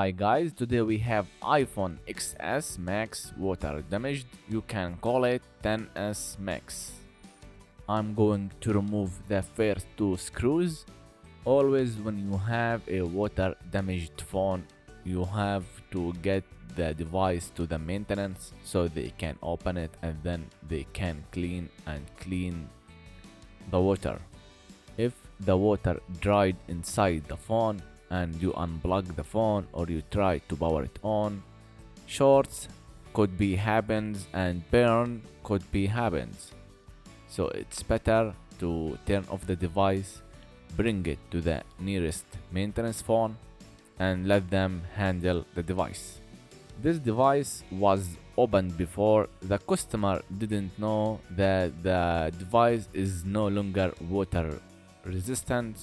Hi guys, today we have iPhone XS Max water damaged. You can call it 10s Max. I'm going to remove the first two screws. Always when you have a water damaged phone, you have to get the device to the maintenance so they can open it and then they can clean the water. If the water dried inside the phone and you unplug the phone or you try to power it on, shorts could be happens and burn could be happens. So it's better to turn off the device, bring it to the nearest maintenance phone and let them handle the device. This device was opened before. The customer didn't know that the device is no longer water resistant,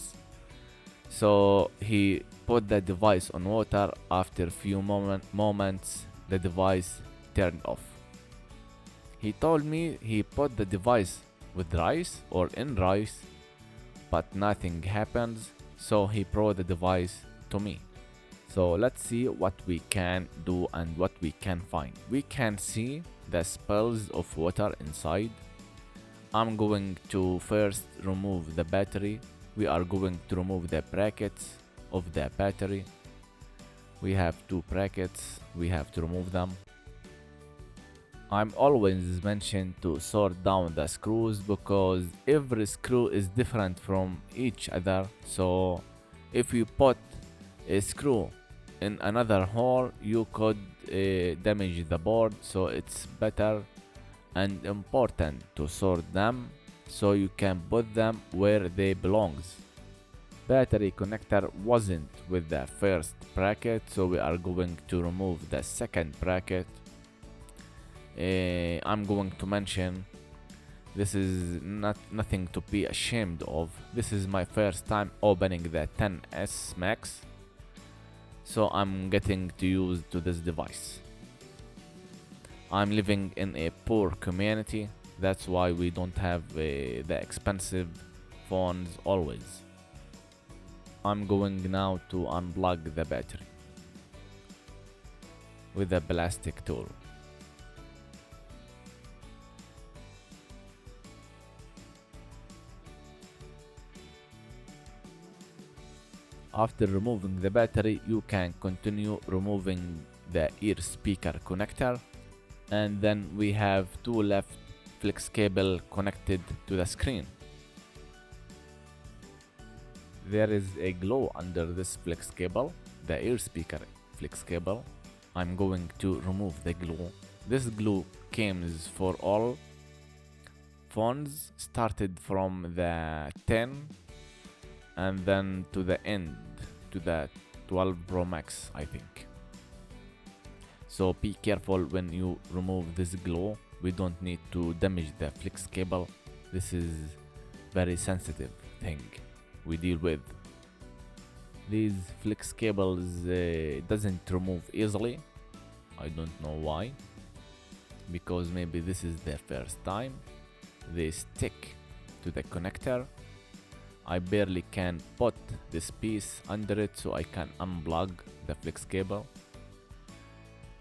so he put the device on water. After a few moments the device turned off. He told me he put the device with rice or in rice, but nothing happens, so he brought the device to me. So let's see what we can do and what we can find. We can see the spills of water inside. I'm going to first remove the battery. We are going to remove the brackets of the battery. We have two brackets, we have to remove them. I'm always mentioned to sort down the screws because every screw is different from each other. So if you put a screw in another hole, you could damage the board. So it's better and important to sort them so you can put them where they belongs. Battery connector wasn't with the first bracket, so we are going to remove the second bracket. I'm going to mention this is nothing to be ashamed of. This is my first time opening the 10s Max, so I'm getting to use to this device. I'm living in a poor community, that's why we don't have the expensive phones always. I'm going now to unplug the battery with a plastic tool. After removing the battery, you can continue removing the ear speaker connector, and then we have two left flex cable connected to the screen. There is a glue under this flex cable, the ear speaker flex cable. I'm going to remove the glue. This glue comes for all phones, started from the 10 and then to the end, to the 12 Pro Max, I think. So be careful when you remove this glue. We don't need to damage the flex cable. This is very sensitive thing we deal with. These flex cables doesn't remove easily. I don't know why, because maybe this is the first time. They stick to the connector. I barely can put this piece under it so I can unplug the flex cable.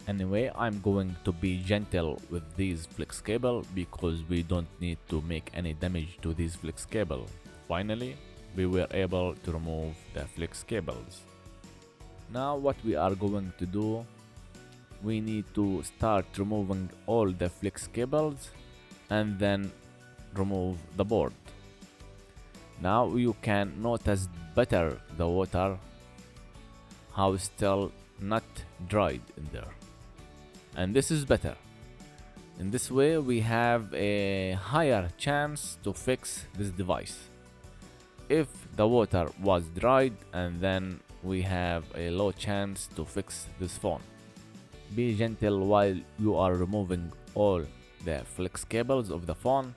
Anyway, I'm going to be gentle with these flex cable because we don't need to make any damage to these flex cable. Finally, we were able to remove the flex cables. Now what we are going to do, we need to start removing all the flex cables and then remove the board. Now you can notice better the water, how still not dried in there. And this is better. In this way we have a higher chance to fix this device. If the water was dried, and then we have a low chance to fix this phone. Be gentle while you are removing all the flex cables of the phone.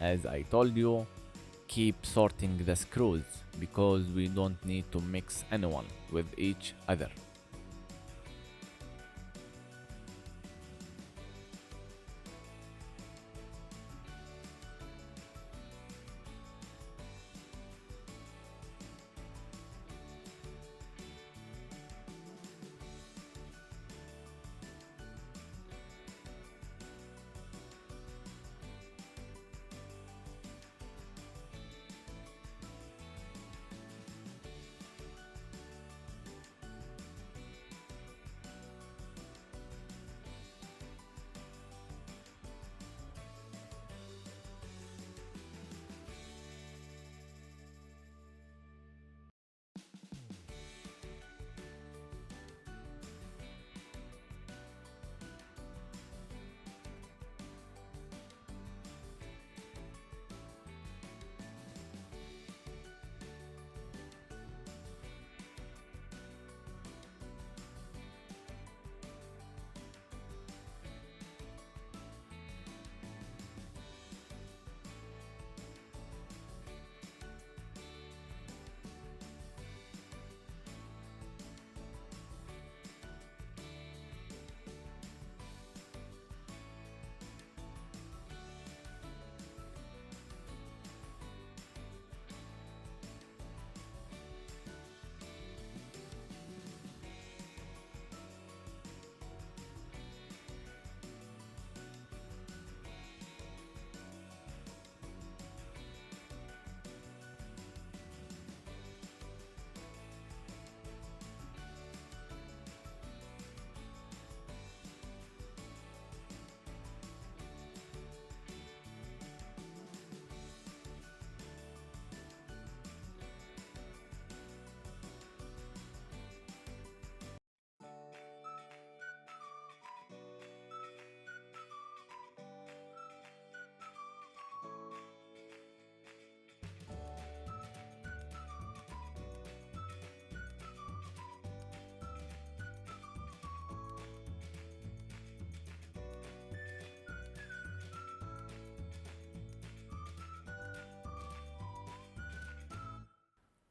as I told you, keep sorting the screws because we don't need to mix anyone with each other.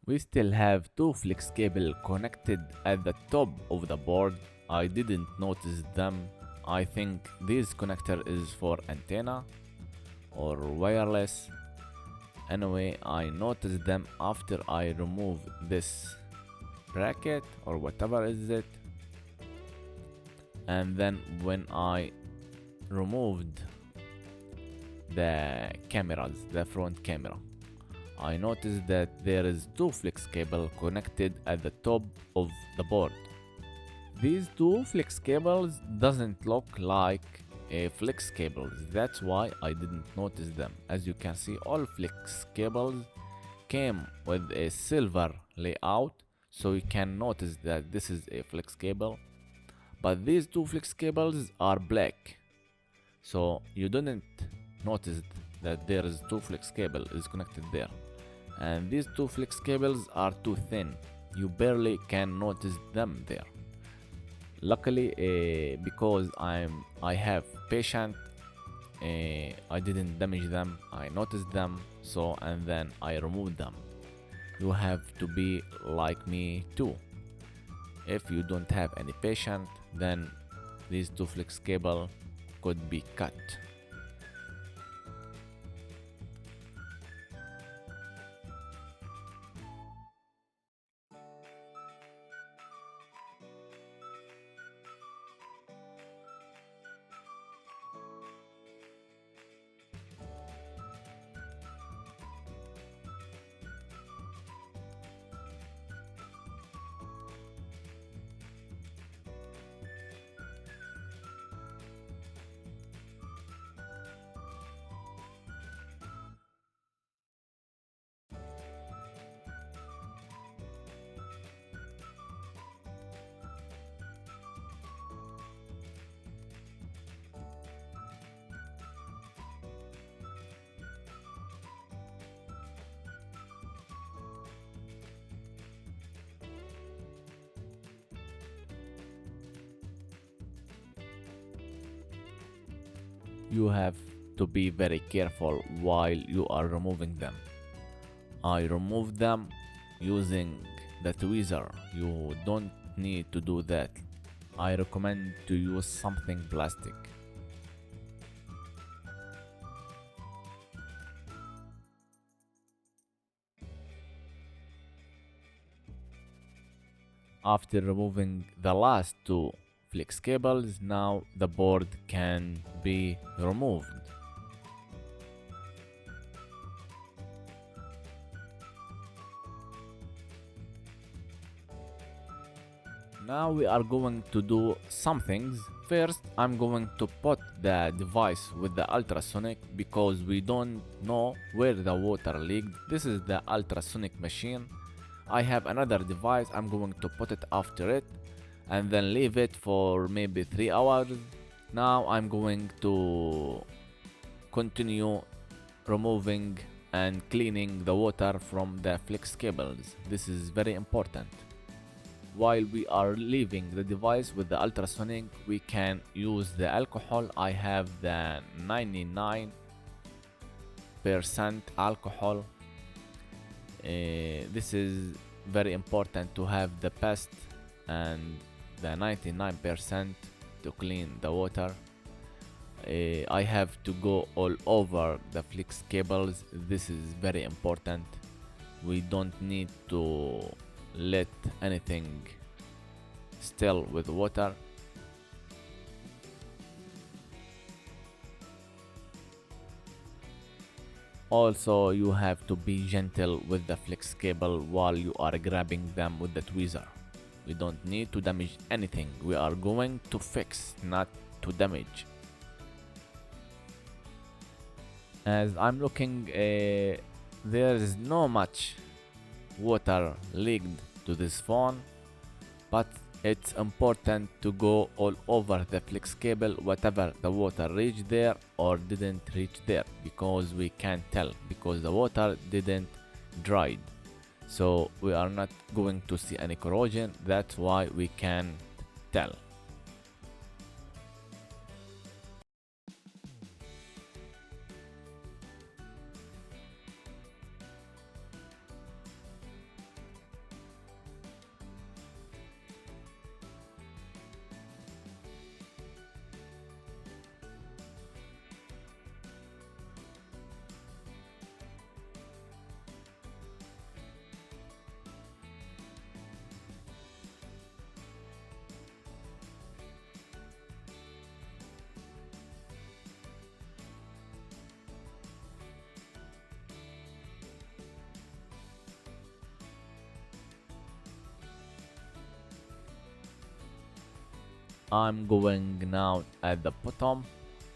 We still have two flex cables connected at the top of the board. I didn't notice them. I think this connector is for antenna or wireless. Anyway, I noticed them after I removed this bracket or whatever is it. And then when I removed the cameras, the front camera, I noticed that there is two flex cable connected at the top of the board. These two flex cables doesn't look like flex cables, that's why I didn't notice them. As you can see, all flex cables came with a silver layout, so you can notice that this is a flex cable. But these two flex cables are black, so you didn't notice that there is two flex cable is connected there. And these two flex cables are too thin, you barely can notice them there. Luckily, because I have patient, I didn't damage them. I noticed them, so and then I removed them. You have to be like me too. If you don't have any patient, then these two flex cable could be cut. You have to be very careful while you are removing them. I remove them using the tweezer. You don't need to do that. I recommend to use something plastic. After removing the last two flex cables, now the board can be removed. Now we are going to do some things. First, I'm going to put the device with the ultrasonic because we don't know where the water leaked. This is the ultrasonic machine. I have another device. I'm going to put it after it and then leave it for maybe 3 hours. Now I'm going to continue removing and cleaning the water from the flex cables. This is very important. While we are leaving the device with the ultrasonic, we can use the alcohol. I have the 99% alcohol. This is very important to have the best and the 99% to clean the water. I have to go all over the flex cables. This is very important. We don't need to let anything still with water. Also, you have to be gentle with the flex cable while you are grabbing them with the tweezer. We don't need to damage anything. We are going to fix, not to damage. As I'm looking, there is no much water leaked to this phone, but it's important to go all over the flex cable, whatever the water reached there or didn't reach there, because we can't tell because the water didn't dried. So we are not going to see any corrosion. That's why we can't tell. I'm going now at the bottom.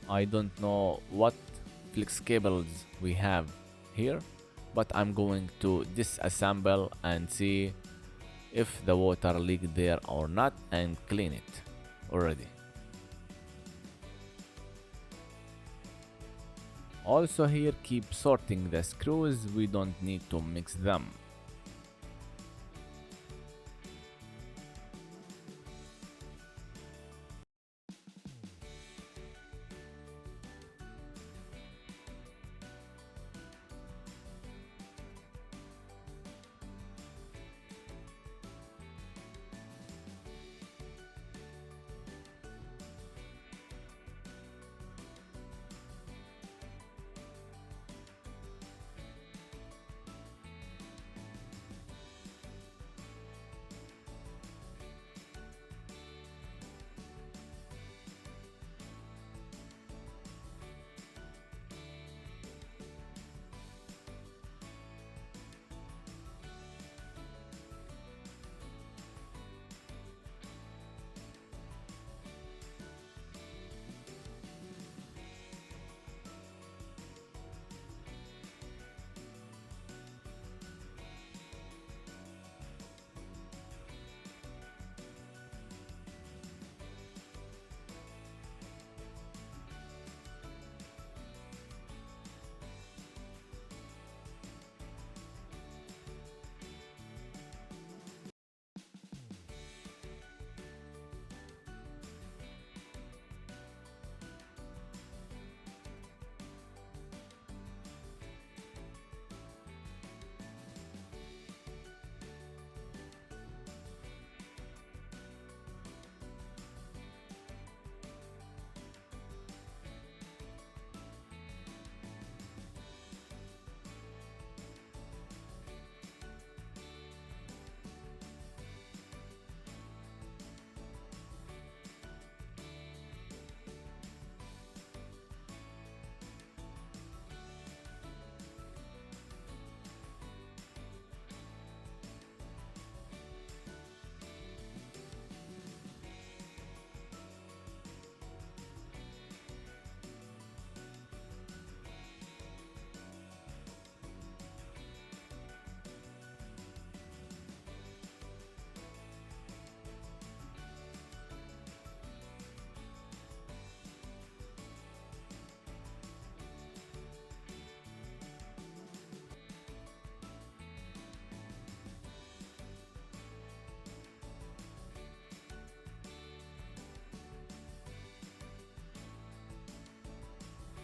I don't know what flex cables we have here, but I'm going to disassemble and see if the water leaked there or not and clean it already. Also here, keep sorting the screws. We don't need to mix them.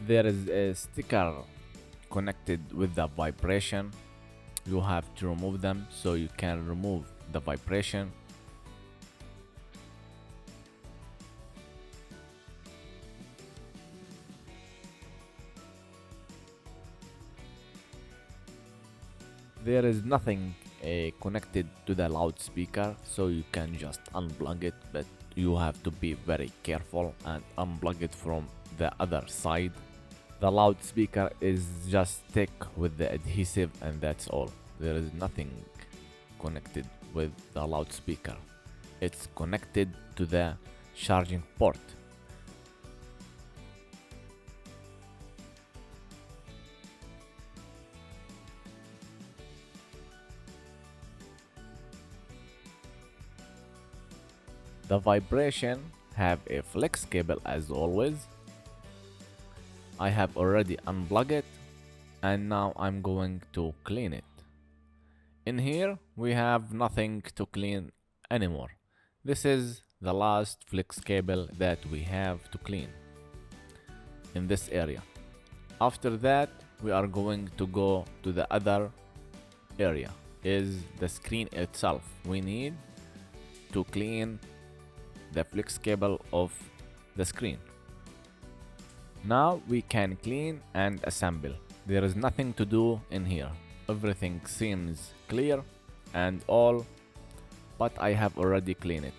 There is a sticker connected with the vibration. You have to remove them, so you can remove the vibration. There is nothing connected to the loudspeaker, so you can just unplug it, but you have to be very careful and unplug it from the other side. The loudspeaker is just stick with the adhesive, and that's all. There is nothing connected with the loudspeaker. It's connected to the charging port. The vibration have a flex cable as always. I have already unplugged it, and now I'm going to clean it. In here we have nothing to clean anymore. This is the last flex cable that we have to clean in this area. After that we are going to go to the other area, is the screen itself. We need to clean the flex cable of the screen. Now we can clean and assemble. There is nothing to do in here. Everything seems clear and all, but I have already cleaned it.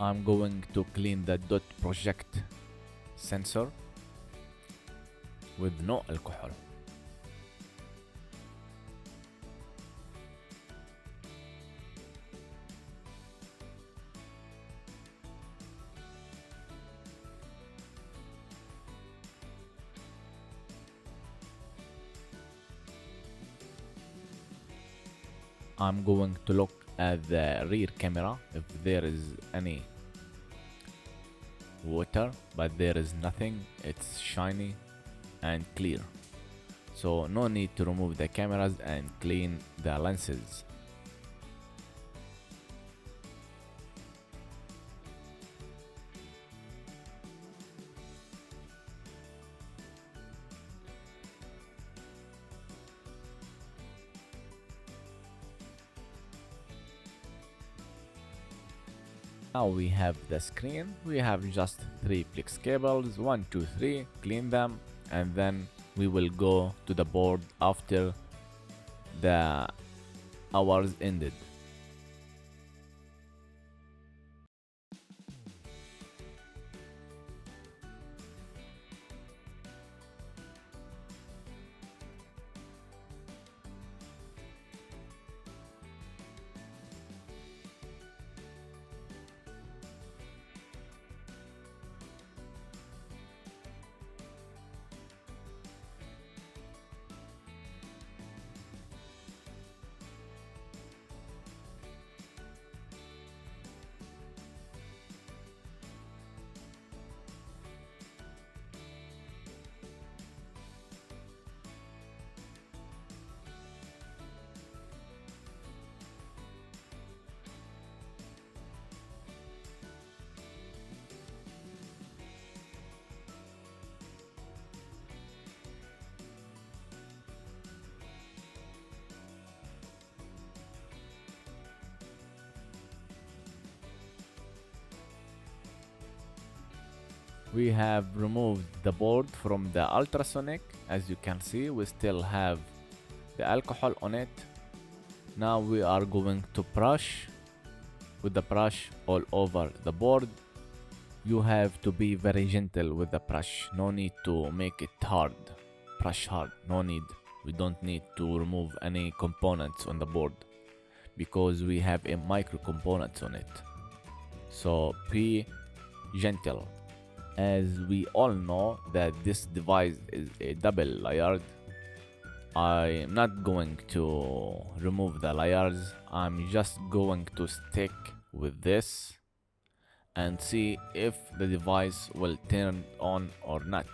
I'm going to clean the dot project sensor with no alcohol. I'm going to look at the rear camera if there is any water, but there is nothing. It's shiny and clear, so no need to remove the cameras and clean the lenses. Now we have the screen. We have just 3 flex cables, 1, 2, 3, clean them, and then we will go to the board after the hours ended. We have removed the board from the ultrasonic. As you can see, we still have the alcohol on it. Now we are going to brush with the brush all over the board. You have to be very gentle with the brush. No need to make it hard. Brush hard. No need. We don't need to remove any components on the board because we have a micro components on it. So be gentle. As we all know that this device is a double layered, I'm not going to remove the layers. I'm just going to stick with this and see if the device will turn on or not.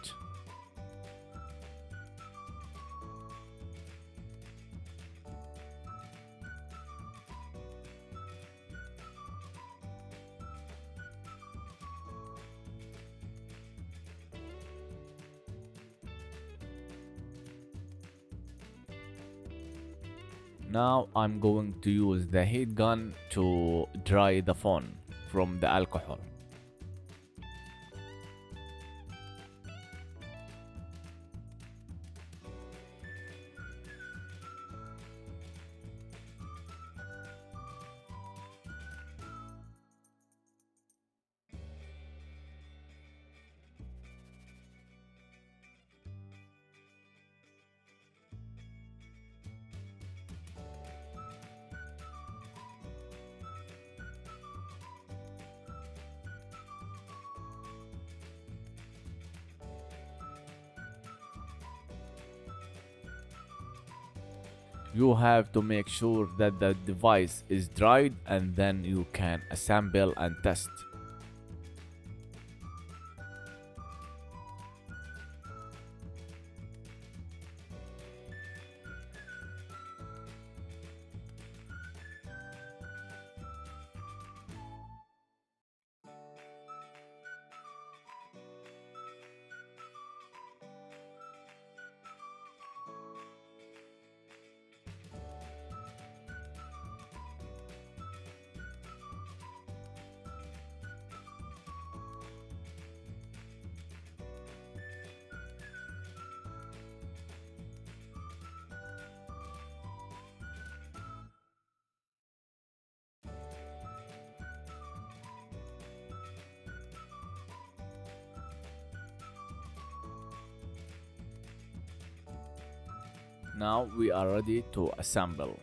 Now I'm going to use the heat gun to dry the phone from the alcohol. You have to make sure that the device is dried and then you can assemble and test. Now we are ready to assemble.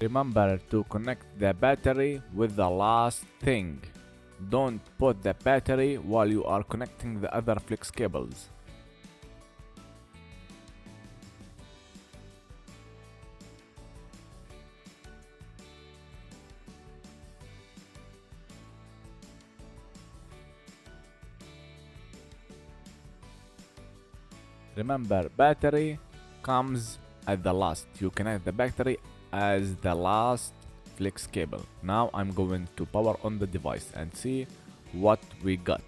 Remember to connect the battery with the last thing. Don't put the battery while you are connecting the other flex cables. Remember, battery comes at the last. You connect the battery as the last flex cable. Now I'm going to power on the device and see what we got.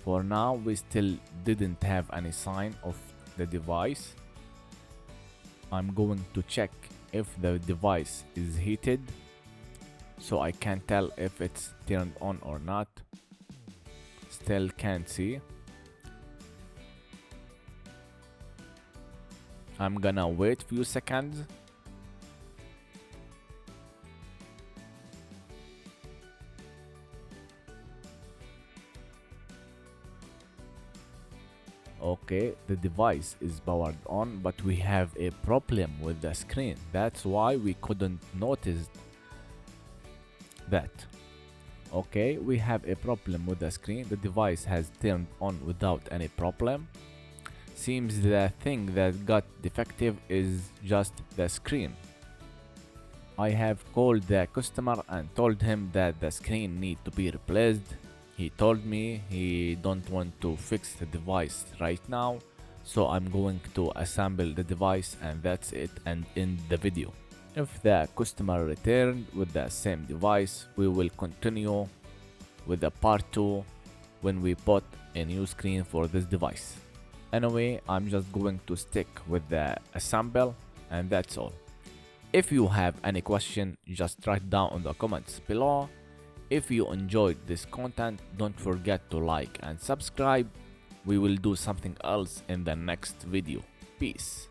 For now, we still didn't have any sign of the device. I'm going to check if the device is heated, so I can tell if it's turned on or not. Still can't see. I'm gonna wait few seconds. Okay, the device is powered on, but we have a problem with the screen. That's why we couldn't notice that. Okay, we have a problem with the screen. The device has turned on without any problem. Seems the thing that got defective is just the screen. I have called the customer and told him that the screen need to be replaced. He told me he don't want to fix the device right now, so I'm going to assemble the device, and that's it, and end the video. If the customer returned with the same device, we will continue with the part 2 when we put a new screen for this device. Anyway, I'm just going to stick with the assemble, and that's all. If you have any question, just write down in the comments below. If you enjoyed this content, don't forget to like and subscribe. We will do something else in the next video. Peace.